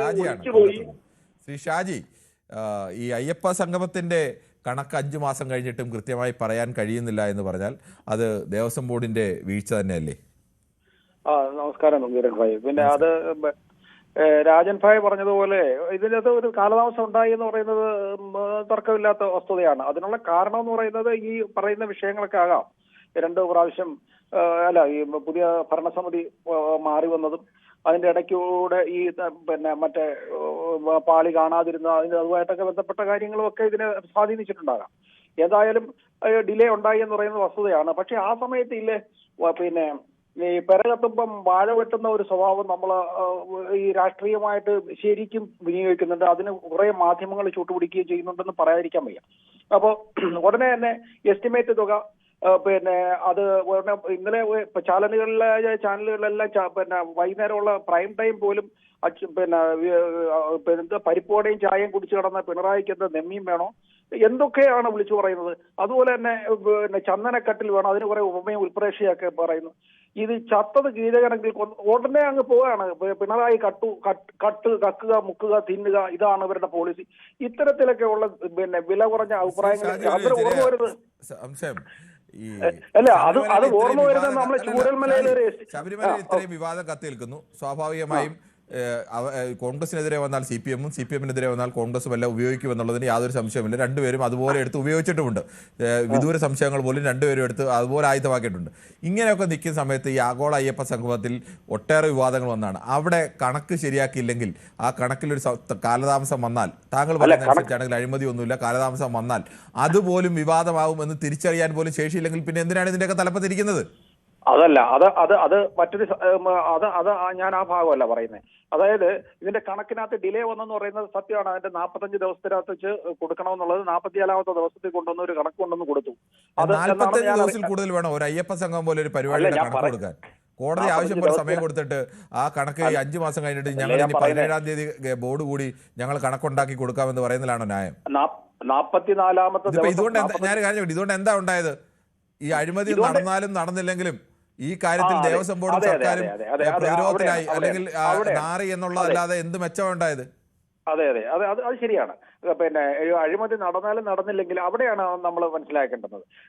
ഷാജിയാണ് ഒളിച്ചുപോയി. ശ്രീ ഷാജി, ഈ അയ്യപ്പ സംഗമത്തിന്റെ കണക്ക് 5 മാസം കഴിഞ്ഞിട്ടും കൃത്യമായി പറയാൻ കഴിയുന്നില്ല എന്ന് പറഞ്ഞാൽ അത് ദേവസ്വം ബോർഡിന്റെ വീഴ്ച തന്നെയല്ലേ? നമസ്കാരം നമ്പീരൻ ഭായി. പിന്നെ അത് രാജൻ ഭായ് പറഞ്ഞതുപോലെ ഇതിനകത്ത് ഒരു കാലതാമസം ഉണ്ടായി എന്ന് പറയുന്നത് തർക്കമില്ലാത്ത വസ്തുതയാണ്. അതിനുള്ള കാരണം എന്ന് പറയുന്നത് ഈ പറയുന്ന വിഷയങ്ങളൊക്കെ ആകാം. 2 പ്രാവശ്യം ഈ പുതിയ ഭരണസമിതി മാറി വന്നതും അതിന്റെ ഇടയ്ക്കൂടെ ഈ പിന്നെ മറ്റേ പാളി കാണാതിരുന്ന അതുമായിട്ടൊക്കെ ബന്ധപ്പെട്ട കാര്യങ്ങളും ഒക്കെ ഇതിനെ സ്വാധീനിച്ചിട്ടുണ്ടാകാം. ഏതായാലും ഡിലേ ഉണ്ടായി എന്ന് പറയുന്നത് വസ്തുതയാണ്. പക്ഷെ ആ സമയത്ത് ഇല്ലേ പിന്നെ ഈ പെരകത്തുമ്പം വാഴ വെട്ടുന്ന ഒരു സ്വഭാവം നമ്മൾ ഈ രാഷ്ട്രീയമായിട്ട് ശരിക്കും വിനിയോഗിക്കുന്നുണ്ട്. അതിന് കുറെ മാധ്യമങ്ങൾ ചൂട്ടുപിടിക്കുകയും ചെയ്യുന്നുണ്ടെന്ന് പറയാതിരിക്കാൻ വയ്യ. അപ്പോൾ ഉടനെ തന്നെ എസ്റ്റിമേറ്റ് തുക പിന്നെ അത് ഇന്നലെ ചാനലുകളിലെല്ലാം പിന്നെ വൈകുന്നേരമുള്ള പ്രൈം ടൈം പോലും പിന്നെ പരിപ്പോടെയും ചായയും കുടിച്ചു കിടന്ന പിണറായിക്ക് എന്താ നെമ്മിയും വേണോ എന്തൊക്കെയാണ് വിളിച്ചു പറയുന്നത്. അതുപോലെ തന്നെ പിന്നെ ചന്ദനക്കട്ടിൽ വേണം, അതിന് കുറെ ഉപമയും ഉൽപ്രേക്ഷയൊക്കെ പറയുന്നു. ഇത് ചത്തത് കീഴകണെങ്കിൽ ഉടനെ അങ്ങ് പോവുകയാണ്. പിണറായി കക്കുക, മുക്കുക, തിന്നുക, ഇതാണ് ഇവരുടെ പോളിസി. ഇത്തരത്തിലൊക്കെ ഉള്ള പിന്നെ വില കുറഞ്ഞ അഭിപ്രായങ്ങൾ അതിന് ഓർമ്മ വരുന്നത് അല്ല അത് ഓർമ്മ വരുന്നത് നമ്മളെ ചൂരൽമലയിലെ ശബരിമല ഇത്രയും വിവാദം കത്തി നിൽക്കുന്നു. സ്വാഭാവികമായും കോൺഗ്രസിനെതിരെ വന്നാൽ CPM-ഉം CPM-നെതിരെ വന്നാൽ കോൺഗ്രസും എല്ലാം ഉപയോഗിക്കുമെന്നുള്ളതിന് യാതൊരു സംശയമില്ല. രണ്ടുപേരും അതുപോലെ എടുത്ത് ഉപയോഗിച്ചിട്ടുമുണ്ട്. വിദൂര സംശയങ്ങൾ പോലും രണ്ടുപേരും എടുത്ത് അതുപോലെ ആയുധമാക്കിയിട്ടുണ്ട്. ഇങ്ങനെയൊക്കെ നിൽക്കുന്ന സമയത്ത് ഈ ആഗോള അയ്യപ്പ സംഗമത്തിൽ ഒട്ടേറെ വിവാദങ്ങൾ വന്നതാണ്. അവിടെ കണക്ക് ശരിയാക്കിയില്ലെങ്കിൽ ആ കണക്കിലൊരു കാലതാമസം വന്നാൽ, താങ്കൾ പറയുന്നതനുസരിച്ചാണെങ്കിൽ അഴിമതിയൊന്നുമില്ല, കാലതാമസം വന്നാൽ അതുപോലും വിവാദമാകുമെന്ന് തിരിച്ചറിയാൻ പോലും ശേഷിയില്ലെങ്കിൽ പിന്നെ എന്തിനാണ് ഇതിൻ്റെയൊക്കെ തലപ്പത്തിരിക്കുന്നത്? അതല്ല അത് മറ്റൊരു ഞാൻ ആ ഭാഗമല്ല പറയുന്നത്. അതായത് ഇതിന്റെ കണക്കിനകത്ത് ഡിലേ വന്നെന്ന് പറയുന്നത് സത്യമാണ്. അതിന്റെ 45 ദിവസത്തിനകത്ത് വെച്ച് കൊടുക്കണമെന്നുള്ളത് 44ാമത്തെ ദിവസത്തിൽ കൊണ്ടുവന്ന ഒരു കണക്ക് കൊണ്ടുവന്ന് കൊടുത്തു. അത് 45 ദിവസത്തിൽ കൂടുതൽ വേണോ ഒരു അയ്യപ്പ സംഘം പോലെ ഒരു പരിപാടിയുടെ കണക്ക് കൊടുക്കാൻ? കോടതി ആവശ്യം പോലെ സമയം കൊടുത്തിട്ട് ആ കണക്ക് 5 മാസം കഴിഞ്ഞിട്ട് ഞങ്ങൾ ഇനി 17-ാം തീയതി ബോർഡ് കൂടി ഞങ്ങൾ കണക്കുണ്ടാക്കി കൊടുക്കാമെന്ന് പറയുന്നതിലാണോ ന്യായം? 44ാമത്തെ ഇതുകൊണ്ട് എന്താ ഉണ്ടായത്? ഈ അഴിമതി നടന്നാലും നടന്നില്ലെങ്കിലും ഈ കാര്യത്തിൽ ദേവസ്വം ബോർഡും സർക്കാരും പ്രതിരോധത്തിലായി, അല്ലെങ്കിൽ നാറി എന്നുള്ളതല്ലാതെ എന്ത് മെച്ചമുണ്ടായത്? അതെ അത് ശരിയാണ്. പിന്നെ അഴിമതി നടന്നാലും നടന്നില്ലെങ്കിൽ അവിടെയാണ് നമ്മൾ മനസ്സിലാക്കേണ്ടത്.